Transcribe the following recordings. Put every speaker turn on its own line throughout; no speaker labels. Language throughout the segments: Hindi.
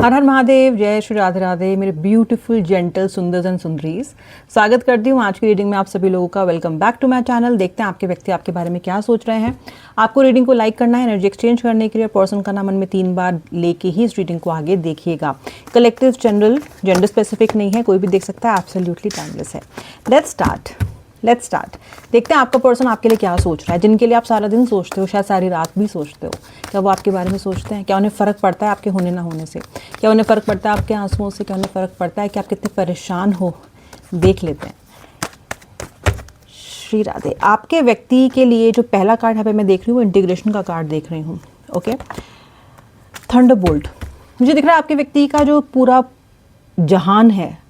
हर हर महादेव, जय श्री राधे राधे मेरे ब्यूटीफुल जेंटल सुंदर्स एंड सुंदरीज। स्वागत करती हूँ आज की रीडिंग में आप सभी लोगों का। Welcome back to my channel. देखते हैं आपके व्यक्ति आपके बारे में क्या सोच रहे हैं। आपको रीडिंग को लाइक करना है एनर्जी एक्सचेंज करने के लिए। पर्सन का नाम मन में 3 बार लेके ही इस रीडिंग को आगे देखिएगा। कलेक्टिव, जनरल, जेंडर स्पेसिफिक नहीं है, कोई भी देख सकता है, एब्सोल्युटली टाइमलेस है। Let's start. देखते हैं आपका पर्सन आपके लिए क्या सोच रहा है। जिनके लिए आप सारा दिन सोचते हो, शायद सारी रात भी सोचते हो, क्या वो आपके बारे में सोचते हैं? क्या उन्हें फ़र्क पड़ता है आपके होने ना होने से? क्या उन्हें फ़र्क पड़ता है आपके आंसुओं से? क्या उन्हें फ़र्क पड़ता है कि आप कितने परेशान हो? देख लेते हैं। श्री राधे। आपके व्यक्ति के लिए जो पहला कार्ड यहाँ पे मैं देख रही हूँ, इंटीग्रेशन का कार्ड देख रही हूँ। Okay, Thunderbolt. मुझे दिख रहा है आपके व्यक्ति का जो पूरा जहान है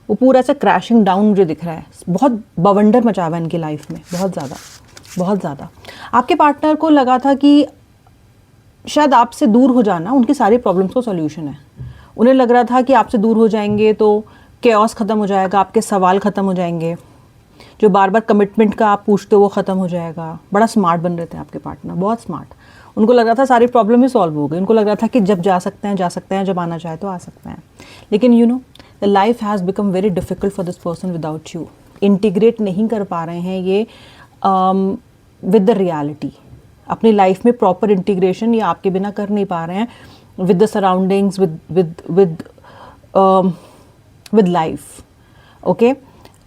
वो पूरा ऐसा क्रैशिंग डाउन मुझे दिख रहा है। बहुत बवंडर मचा हुआ है इनकी लाइफ में, बहुत ज़्यादा। आपके पार्टनर को लगा था कि शायद आपसे दूर हो जाना उनकी सारी प्रॉब्लम्स को सॉल्यूशन है। उन्हें लग रहा था कि आपसे दूर हो जाएंगे तो केओस ख़त्म हो जाएगा, आपके सवाल ख़त्म हो जाएंगे, जो बार बार कमिटमेंट का आप पूछते हो वो ख़त्म हो जाएगा। बड़ा स्मार्ट बन रहे थे आपके पार्टनर, बहुत स्मार्ट। उनको लग रहा था सारी प्रॉब्लम ही सॉल्व हो गई। उनको लग रहा था कि जब जा सकते हैं, जब आना चाहे तो आ सकते हैं। लेकिन you know the life has become very difficult for this person without you. Integrate नहीं कर पा रहे हैं ये विद द रियलिटी। अपनी लाइफ में प्रॉपर इंटीग्रेशन ये आपके बिना कर नहीं पा रहे हैं with the surroundings, with life. Okay,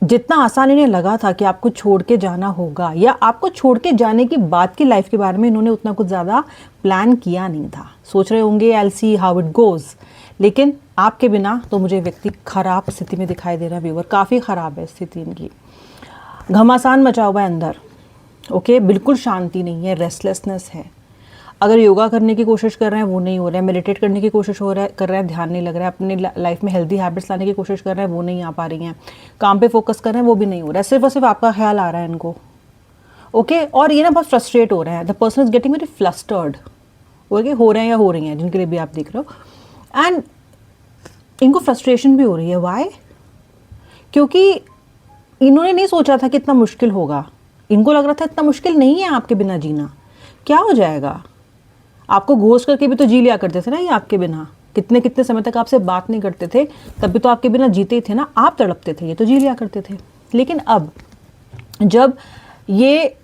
जितना आसान इन्हें लगा था कि आपको छोड़ के जाना होगा या आपको छोड़ के जाने की बात की लाइफ के बारे में इन्होंने उतना कुछ ज़्यादा प्लान किया नहीं था। सोच रहे होंगे I will see how it goes. लेकिन आपके बिना तो मुझे व्यक्ति खराब स्थिति में दिखाई दे रहा है। व्यूअर, काफ़ी ख़राब है स्थिति इनकी। घमासान मचा हुआ है अंदर। ओके, बिल्कुल शांति नहीं है, रेस्टलेसनेस है। अगर योगा करने की कोशिश कर रहे हैं वो नहीं हो रहा है, मेडिटेट करने की कोशिश कर रहे हैं, ध्यान नहीं लग रहा है, अपनी लाइफ में हेल्दी हैबिट्स लाने की कोशिश कर रहे हैं वो नहीं आ पा रही हैं, काम पे फोकस कर रहे हैं वो भी नहीं हो रहा है, सिर्फ और सिर्फ आपका ख्याल आ रहा है इनको। ओके, और ये ना बहुत फ्रस्ट्रेट हो रहे हैं। The person is getting very flustered. Okay, हो रहे हैं या हो रही हैं जिनके लिए भी आप देख रहे हो। एंड इनको फ्रस्ट्रेशन भी हो रही है। वाई? क्योंकि इन्होंने नहीं सोचा था कि इतना मुश्किल होगा। इनको लग रहा था इतना मुश्किल नहीं है आपके बिना जीना, क्या हो जाएगा। आपको घोष करके भी तो जी लिया करते थे ना ये आपके बिना। कितने कितने समय तक आपसे बात नहीं करते थे, तब भी तो आपके बिना जीते ही थे ना। आप तड़पते थे, ये तो जी लिया करते थे। लेकिन अब जब ये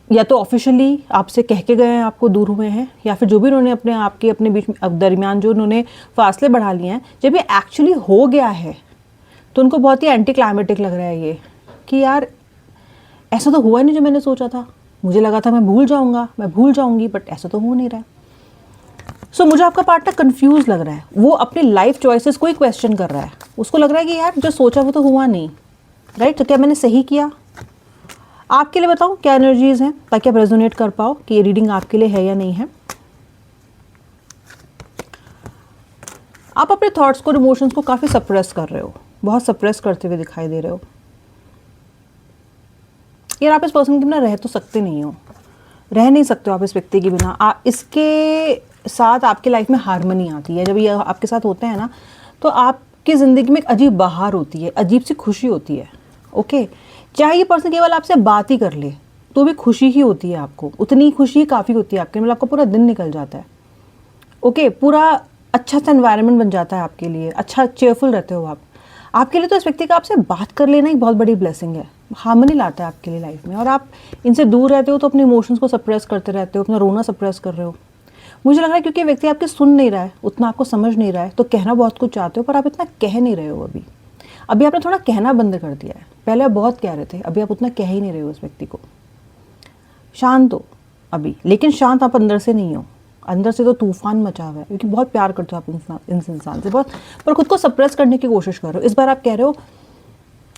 या तो ऑफिशियली आपसे कह के गए हैं आपको दूर हुए हैं, या फिर जो भी उन्होंने अपने बीच में दरमियान जो उन्होंने फासले बढ़ा लिए हैं, जब ये एक्चुअली हो गया है तो उनको बहुत ही एंटी क्लाइमेटिक लग रहा है ये कि यार ऐसा तो हुआ नहीं जो मैंने सोचा था। मुझे लगा था मैं भूल जाऊंगी, बट ऐसा तो हो नहीं रहा है। सो मुझे आपका पार्टनर कंफ्यूज लग रहा है। वो अपनी लाइफ चॉइसेस को ही क्वेश्चन कर रहा है। उसको लग रहा है कि यार जो सोचा वो तो हुआ नहीं, राइट? तो क्या मैंने सही किया? आपके लिए बताऊं क्या एनर्जीज हैं ताकि आप रेजोनेट कर पाओ कि ये रीडिंग आपके लिए है या नहीं है। आप अपने थॉट्स को, इमोशंस को काफ़ी सप्रेस कर रहे हो, बहुत सप्रेस करते हुए दिखाई दे रहे हो। यार आप इस पर्सन के बिना रह तो सकते नहीं हो, रह नहीं सकते हो आप इस व्यक्ति के बिना। इसके साथ आपकी लाइफ में हारमनी आती है। जब ये आपके साथ होते हैं ना तो आपकी ज़िंदगी में एक अजीब बहार होती है, अजीब सी खुशी होती है। ओके, चाहे ये पर्सन केवल आपसे बात ही कर ले तो भी खुशी ही होती है आपको, उतनी खुशी ही काफ़ी होती है आपके, मतलब आपका पूरा दिन निकल जाता है। ओके, पूरा अच्छा सा एनवायरनमेंट बन जाता है आपके लिए, अच्छा चेयरफुल रहते हो आप। आपके लिए तो इस व्यक्ति का आपसे बात कर लेना ही बहुत बड़ी ब्लेसिंग है, हार्मनी लाता है आपके लिए लाइफ में। और आप इनसे दूर रहते हो तो अपने इमोशंस को सप्रेस करते रहते हो, अपना रोना सप्रेस कर रहे हो। मुझे लग रहा है क्योंकि व्यक्ति आपके सुन नहीं रहा है, उतना आपको समझ नहीं रहा है, तो कहना बहुत कुछ चाहते हो पर आप इतना कह नहीं रहे हो। अभी आपने थोड़ा कहना बंद कर दिया है। पहले आप बहुत कह रहे थे, अभी आप उतना कह ही नहीं रहे हो उस व्यक्ति को। शांत हो अभी, लेकिन शांत आप अंदर से नहीं हो। अंदर से तो तूफान मचा हुआ है क्योंकि बहुत प्यार करते हो आप इस इंसान से बहुत, पर खुद को सप्रेस करने की कोशिश कर रहे हो। इस बार आप कह रहे हो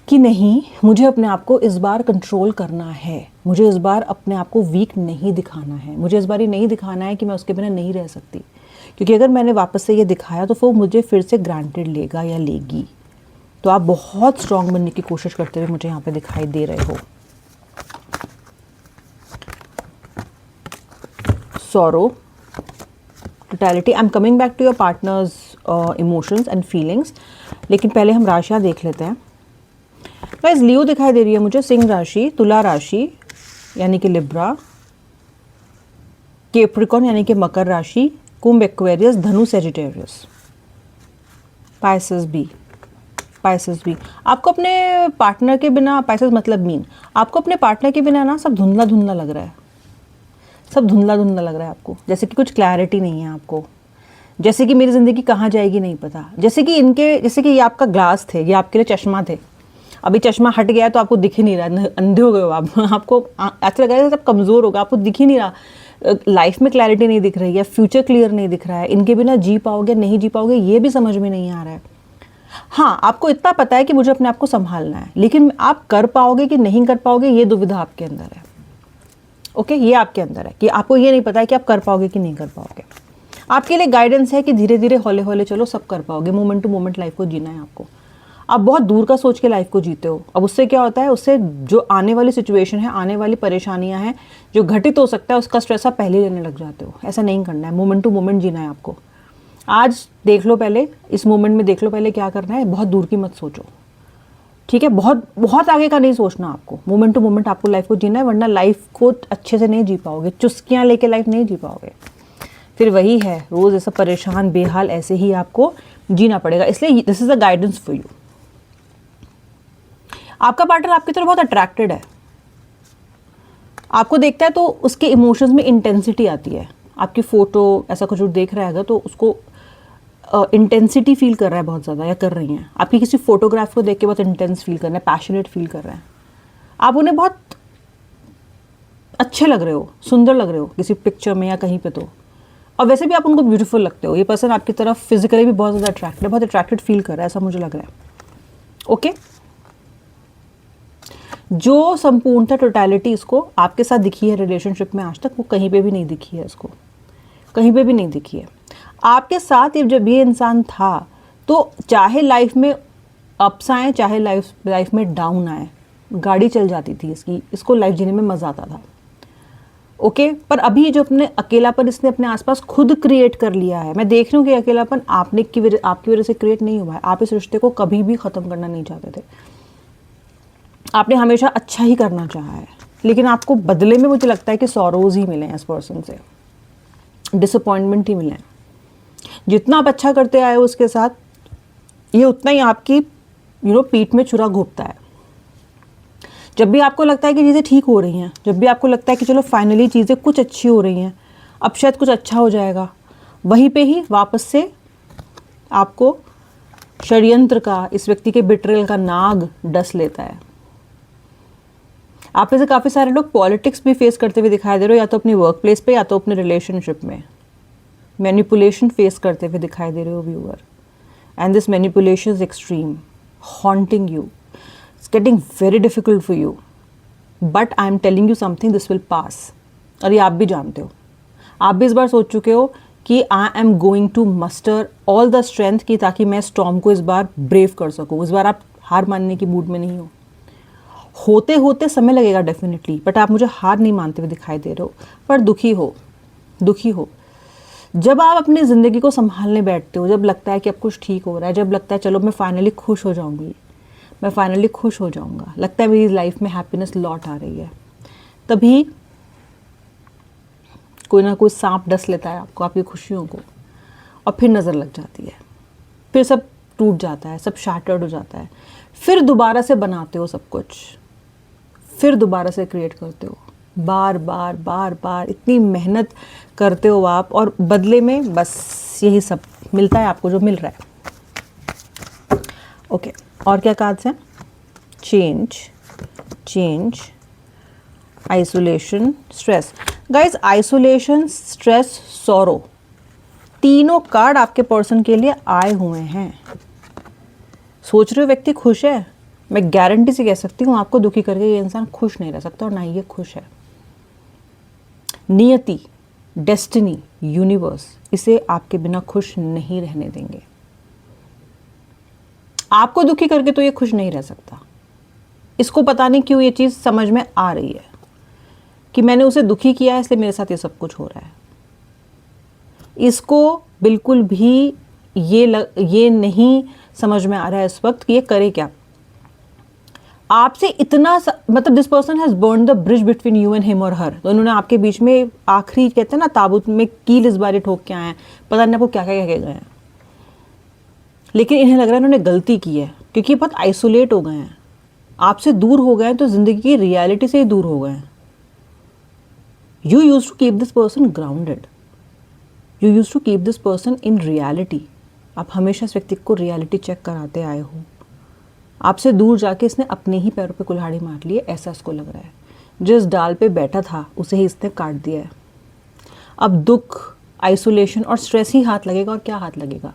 कि नहीं, मुझे अपने आप को इस बार कंट्रोल करना है, मुझे इस बार अपने आप को वीक नहीं दिखाना है, मुझे इस बार ये नहीं दिखाना है कि मैं उसके बिना नहीं रह सकती, क्योंकि अगर मैंने वापस से ये दिखाया तो वो मुझे फिर से ग्रांटेड लेगा या लेगी। तो आप बहुत स्ट्रांग बनने की कोशिश करते हुए मुझे यहाँ पे दिखाई दे रहे हो। Sorrow, totality. I am coming back to your partner's emotions and feelings, लेकिन पहले हम राशियाँ देख लेते हैं। गाइस, लियो दिखाई दे रही है मुझे, सिंह राशि, तुला राशि यानी कि लिब्रा, कैप्रिकॉर्न यानी कि मकर राशि, कुंभ एक्वेरियस, धनु सेजिटेरियस। पाइसेस बी, पाइसेस भी आपको अपने पार्टनर के बिना, पाइसेस मतलब मीन, आपको अपने पार्टनर के बिना ना सब धुंधला धुंधला लग रहा है, सब धुंधला धुंधला लग रहा है आपको, जैसे कि कुछ क्लैरिटी नहीं है आपको, जैसे कि मेरी ज़िंदगी कहाँ जाएगी नहीं पता, जैसे कि जैसे कि ये आपका ग्लास थे, ये आपके लिए चश्मा थे, अभी चश्मा हट गया है तो आपको दिख ही नहीं रहा, अंधे हो गए हो आप आपको ऐसा लग रहा है सब कमज़ोर होगा, आपको दिख ही नहीं रहा, लाइफ में क्लैरिटी नहीं दिख रही है, फ्यूचर क्लियर नहीं दिख रहा है, इनके बिना जी पाओगे नहीं जी पाओगे ये भी समझ में नहीं आ रहा है। हाँ, आपको इतना पता है कि मुझे अपने आप को संभालना है, लेकिन आप कर पाओगे कि नहीं कर पाओगे ये दुविधा आपके अंदर है। ओके, ये आपके अंदर है कि आपको ये नहीं पता है कि आप कर पाओगे कि नहीं कर पाओगे। आपके लिए गाइडेंस है कि धीरे धीरे हौले हौले चलो, सब कर पाओगे, मोमेंट टू मोमेंट लाइफ को जीना है आपको। आप बहुत दूर का सोच के लाइफ को जीते हो, अब उससे क्या होता है, उससे जो आने वाली सिचुएशन है, आने वाली परेशानियां हैं, जो घटित हो सकता है उसका स्ट्रेस आप पहले लेने लग जाते हो। ऐसा नहीं करना है, मोमेंट टू मोमेंट जीना है आपको। आज देख लो पहले, इस मोमेंट में देख लो पहले क्या करना है, बहुत दूर की मत सोचो, ठीक है, बहुत बहुत आगे का नहीं सोचना आपको, मोमेंट टू मोमेंट आपको लाइफ को जीना है, वरना लाइफ को अच्छे से नहीं जी पाओगे, चुस्कियाँ लेके लाइफ नहीं जी पाओगे, फिर वही है रोज़ ऐसा परेशान बेहाल ऐसे ही आपको जीना पड़ेगा। इसलिए this is a guidance for you. आपका पार्टनर आपकी तरफ बहुत अट्रैक्टेड है, आपको देखता है तो उसके इमोशंस में इंटेंसिटी आती है, आपकी फ़ोटो ऐसा कुछ देख रहा है तो उसको इंटेंसिटी फील कर रहा है बहुत ज़्यादा, या कर रही हैं, आपकी किसी फोटोग्राफ को देख के बहुत इंटेंस फील कर रहे हैं, पैशनेट फील कर रहे हैं, आप उन्हें बहुत अच्छे लग रहे हो, सुंदर लग रहे हो किसी पिक्चर में या कहीं पे तो, और वैसे भी आप उनको ब्यूटीफुल लगते हो। ये पर्सन आपकी तरफ फिजिकली भी बहुत ज़्यादा अट्रैक्टेड है, बहुत अट्रैक्टेड फील कर रहा है, ऐसा मुझे लग रहा है। ओके, जो संपूर्णता टोटलिटी इसको आपके साथ दिखी है रिलेशनशिप में आज तक, वो कहीं पे भी नहीं दिखी है, इसको कहीं पे भी नहीं दिखी है। आपके साथ जब ये इंसान था तो चाहे लाइफ में अप्स आए, चाहे लाइफ में डाउन आए, गाड़ी चल जाती थी इसकी, इसको लाइफ जीने में मज़ा आता था। ओके, पर अभी जो अपने अकेलापन इसने अपने आसपास खुद क्रिएट कर लिया है, मैं देख रही हूँ कि अकेलापन आपकी वजह से क्रिएट नहीं हुआ है, आप इस रिश्ते को कभी भी ख़त्म करना नहीं चाहते थे, आपने हमेशा अच्छा ही करना चाहा है, लेकिन आपको बदले में मुझे लगता है कि सॉरोज ही मिले हैं इस पर्सन से, डिसअपॉइंटमेंट ही मिले हैं। जितना आप अच्छा करते आए हो उसके साथ, ये उतना ही आपकी पीठ में छुरा घोंपता है। जब भी आपको लगता है कि चीज़ें ठीक हो रही हैं, जब भी आपको लगता है कि चलो फाइनली चीज़ें कुछ अच्छी हो रही हैं, अब शायद कुछ अच्छा हो जाएगा, वहीं पे ही वापस से आपको षड्यंत्र का, इस व्यक्ति के बिट्रेल का नाग डस लेता है। आप में से काफ़ी सारे लोग पॉलिटिक्स भी फेस करते हुए दिखाई दे रहे हो, या तो अपनी वर्क प्लेस पे या तो अपने रिलेशनशिप में मैनिपुलेशन फेस करते हुए दिखाई दे रहे हो viewer, and this manipulation is extreme, haunting you, it's getting very difficult for you, but I am telling you something, this will pass. और ये आप भी जानते हो, आप भी इस बार सोच चुके हो कि I am going to muster all the strength की, ताकि मैं स्टॉर्म को इस बार ब्रेव कर सकूँ। इस बार आप हार मानने की मूड में नहीं हो, होते होते समय लगेगा डेफिनेटली, बट आप मुझे हार नहीं मानते हुए दिखाई दे रहे हो, पर दुखी हो, दुखी हो। जब आप अपनी ज़िंदगी को संभालने बैठते हो, जब लगता है कि अब कुछ ठीक हो रहा है, जब लगता है चलो मैं फाइनली खुश हो जाऊंगी, मैं फाइनली खुश हो जाऊंगा, लगता है मेरी लाइफ में हैप्पीनेस लौट आ रही है, तभी कोई ना कोई सांप डस लेता है आपको, आपकी खुशियों को, और फिर नज़र लग जाती है, फिर सब टूट जाता है, सब शैटर्ड हो जाता है, फिर दोबारा से बनाते हो सब कुछ, फिर दोबारा से क्रिएट करते हो, बार बार बार बार इतनी मेहनत करते हो आप, और बदले में बस यही सब मिलता है आपको जो मिल रहा है। ओके, और क्या कार्ड्स हैं? Change, change, isolation, stress. Guys, isolation, stress, sorrow, तीनों कार्ड आपके पर्सन के लिए आए हुए हैं। सोच रहे हो व्यक्ति खुश है, मैं गारंटी से कह सकती हूँ आपको दुखी करके ये इंसान खुश नहीं रह सकता, और ना ही ये खुश है। नियति, डेस्टिनी, यूनिवर्स इसे आपके बिना खुश नहीं रहने देंगे। आपको दुखी करके तो ये खुश नहीं रह सकता। इसको पता नहीं क्यों ये चीज़ समझ में आ रही है कि मैंने उसे दुखी किया है, इसलिए मेरे साथ ये सब कुछ हो रहा है। इसको बिल्कुल भी ये नहीं समझ में आ रहा है इस वक्त कि ये करे क्या। आपसे इतना मतलब this person has burn the bridge between you and him और हर। तो इन्होंने आपके बीच में आखिरी, कहते हैं ना, ताबूत में कील इस बार ठोक के आए हैं, पता नहीं आपको क्या क्या कह गए हैं। लेकिन इन्हें लग रहा है इन्होंने गलती की है, क्योंकि बहुत आइसोलेट हो गए हैं, आपसे दूर हो गए हैं, तो ज़िंदगी की रियलिटी से ही दूर हो गए हैं। You use to keep this person grounded, you use to keep this person in reality. आप हमेशा इस व्यक्ति को रियलिटी चेक कराते आए हो। आपसे दूर जाके इसने अपने ही पैरों पे कुल्हाड़ी मार ली है, ऐसा इसको लग रहा है। जिस डाल पे बैठा था उसे ही इसने काट दिया है। अब दुख, आइसोलेशन और स्ट्रेस ही हाथ लगेगा, और क्या हाथ लगेगा।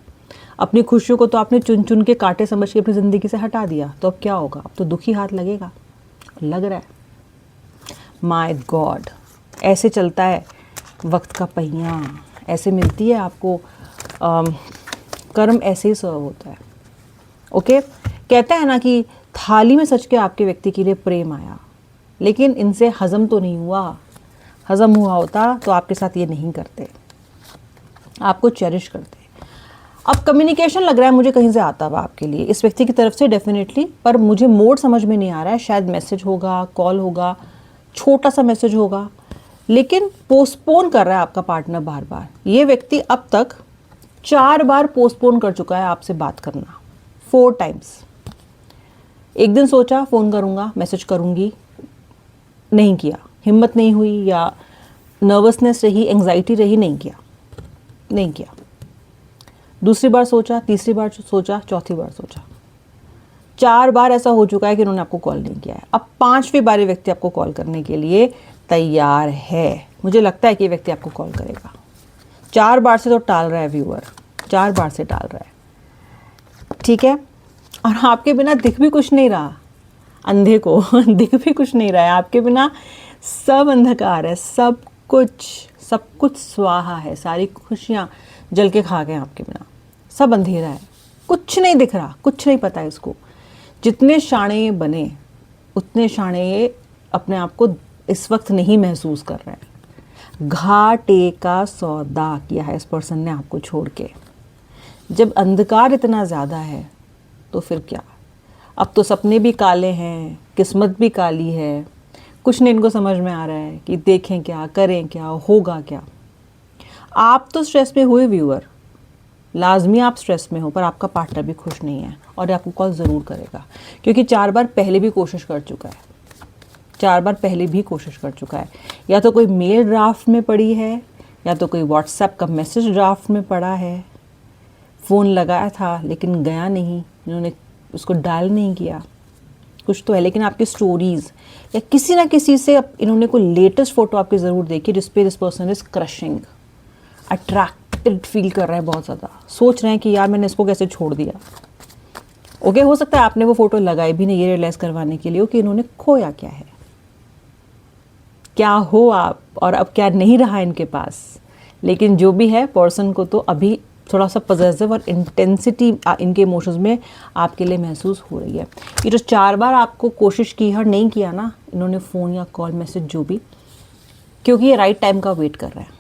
अपनी खुशियों को तो आपने चुन चुन के कांटे समझ के अपनी ज़िंदगी से हटा दिया, तो अब क्या होगा, अब तो दुख ही हाथ लगेगा, लग रहा है। माय गॉड, ऐसे चलता है वक्त का पहिया, ऐसे मिलती है आपको कर्म, ऐसे ही सर्व होता है। ओके, कहते हैं ना कि थाली में सच के आपके व्यक्ति के लिए प्रेम आया, लेकिन इनसे हजम तो नहीं हुआ। हजम हुआ होता तो आपके साथ ये नहीं करते, आपको चेरिश करते। अब कम्युनिकेशन लग रहा है मुझे कहीं से आता हुआ आपके लिए इस व्यक्ति की तरफ से डेफिनेटली, पर मुझे मोड समझ में नहीं आ रहा है। शायद मैसेज होगा, कॉल होगा, छोटा सा मैसेज होगा, लेकिन पोस्टपोन कर रहा है आपका पार्टनर बार बार। ये व्यक्ति अब तक 4 बार पोस्टपोन कर चुका है आपसे बात करना, 4 टाइम्स। एक दिन सोचा फ़ोन करूँगा, मैसेज करूँगी, नहीं किया, हिम्मत नहीं हुई, या नर्वसनेस रही, एंग्जाइटी रही, नहीं किया। दूसरी बार सोचा, तीसरी बार सोचा, चौथी बार सोचा, 4 बार ऐसा हो चुका है कि उन्होंने आपको कॉल नहीं किया है। अब 5वीं बार व्यक्ति आपको कॉल करने के लिए तैयार है। मुझे लगता है कि ये व्यक्ति आपको कॉल करेगा। 4 बार से तो टाल रहा है व्यूअर, 4 बार से टाल रहा है, ठीक है। और आपके बिना दिख भी कुछ नहीं रहा, अंधे को दिख भी कुछ नहीं रहा है। आपके बिना सब अंधकार है, सब कुछ स्वाहा है, सारी खुशियाँ जल के खा गए आपके बिना, सब अंधेरा है, कुछ नहीं दिख रहा, कुछ नहीं पता है इसको। जितने शाणे ये बने उतने शाणे ये अपने आप को इस वक्त नहीं महसूस कर रहे हैं। घाटे का सौदा किया है इस पर्सन ने आपको छोड़ के। जब अंधकार इतना ज़्यादा है तो फिर क्या, अब तो सपने भी काले हैं, किस्मत भी काली है, कुछ नहीं इनको समझ में आ रहा है कि देखें क्या, करें क्या, होगा क्या। आप तो स्ट्रेस में हुए व्यूअर, लाजमी आप स्ट्रेस में हो, पर आपका पार्टनर भी खुश नहीं है और आपको कॉल ज़रूर करेगा, क्योंकि 4 बार पहले भी कोशिश कर चुका है, 4 बार पहले भी कोशिश कर चुका है। या तो कोई मेल ड्राफ्ट में पड़ी है, या तो कोई व्हाट्सएप का मैसेज ड्राफ्ट में पड़ा है। फ़ोन लगाया था लेकिन गया नहीं, इन्होंने उसको डायल नहीं किया, कुछ तो है। लेकिन आपकी स्टोरीज़ या किसी ना किसी से इन्होंने कोई लेटेस्ट फ़ोटो आपकी ज़रूर देखी जिस पे this person is crushing, attracted feel कर रहा है बहुत ज़्यादा, सोच रहे हैं कि यार मैंने इसको कैसे छोड़ दिया। ओके, हो सकता है आपने वो फ़ोटो लगाई भी नहीं ये रियलाइज़ करवाने के लिए कि इन्होंने खोया क्या है, क्या हो आप, और अब क्या नहीं रहा इनके पास। लेकिन जो भी है, पर्सन को तो अभी थोड़ा सा पॉजिटिव और इंटेंसिटी इनके इमोशंस में आपके लिए महसूस हो रही है। ये जो 4 बार आपको कोशिश की और नहीं किया ना इन्होंने, फ़ोन या कॉल मैसेज जो भी, क्योंकि ये राइट टाइम का वेट कर रहे हैं,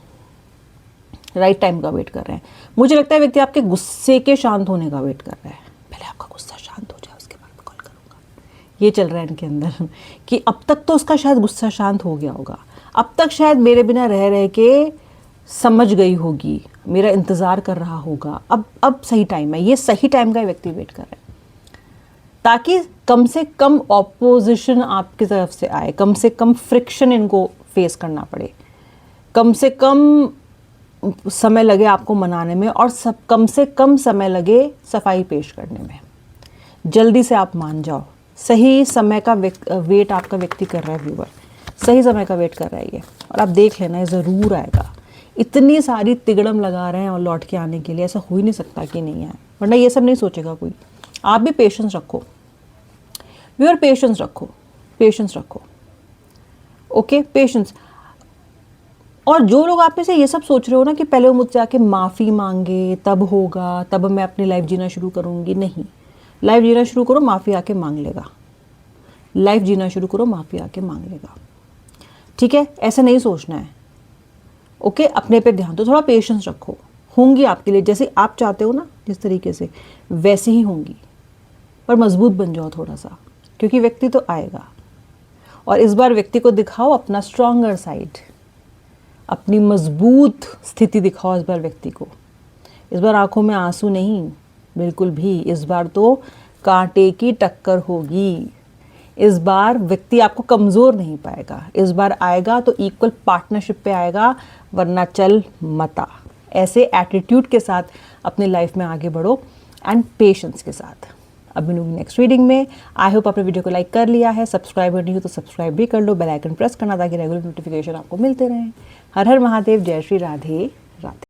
राइट टाइम का वेट कर रहे हैं। मुझे लगता है व्यक्ति आपके गुस्से के शांत होने का वेट कर रहा है। पहले आपका गुस्सा शांत हो जाए उसके बाद कॉल करूँगा, ये चल रहा है इनके अंदर कि अब तक तो उसका शायद गुस्सा शांत हो गया होगा, अब तक शायद मेरे बिना रह रह के समझ गई होगी, मेरा इंतज़ार कर रहा होगा, अब सही टाइम है। ये सही टाइम का व्यक्ति वेट कर रहा है, ताकि कम से कम ऑपोजिशन आपकी तरफ से आए, कम से कम फ्रिक्शन इनको फेस करना पड़े, कम से कम समय लगे आपको मनाने में, और कम से कम समय लगे सफाई पेश करने में। जल्दी से आप मान जाओ, सही समय का वेट आपका व्यक्ति कर रहा है व्यूअर, सही समय का वेट कर रहा है ये, और आप देख लेना ये ज़रूर आएगा। इतनी सारी तिगड़म लगा रहे हैं और लौट के आने के लिए, ऐसा हो ही नहीं सकता कि नहीं आए, वरना ये सब नहीं सोचेगा कोई। आप भी पेशेंस रखो व्यूअर, पेशेंस रखो, पेशेंस रखो, ओके, पेशेंस। और जो लोग आप में से ये सब सोच रहे हो ना कि पहले वो मुझसे आके माफ़ी मांगे तब होगा, तब मैं अपनी लाइफ जीना शुरू करूँगी, नहीं, लाइफ जीना शुरू करो, माफ़ी आके मांग लेगा। लाइफ जीना शुरू करो, माफ़ी आके मांग लेगा, ठीक है। ऐसे नहीं सोचना है, ओके। अपने पे ध्यान दो, थोड़ा पेशेंस रखो, होंगी आपके लिए जैसे आप चाहते हो ना, जिस तरीके से वैसे ही होंगी, पर मजबूत बन जाओ थोड़ा सा, क्योंकि व्यक्ति तो आएगा। और इस बार व्यक्ति को दिखाओ अपना स्ट्रॉन्गर साइड, अपनी मजबूत स्थिति दिखाओ इस बार व्यक्ति को। इस बार आंखों में आंसू नहीं, बिल्कुल भी। इस बार तो कांटे की टक्कर होगी। इस बार व्यक्ति आपको कमज़ोर नहीं पाएगा, इस बार आएगा तो इक्वल पार्टनरशिप पे आएगा, वरना चल मता। ऐसे एटीट्यूड के साथ अपनी लाइफ में आगे बढ़ो एंड पेशेंस के साथ। अब मिलूंगी नेक्स्ट रीडिंग में। आई होप आपने वीडियो को लाइक कर लिया है, सब्सक्राइब नहीं हो तो सब्सक्राइब भी कर लो, बेल आइकन प्रेस करना ताकि रेगुलर नोटिफिकेशन आपको मिलते रहें। हर हर महादेव, जय श्री राधे राधे।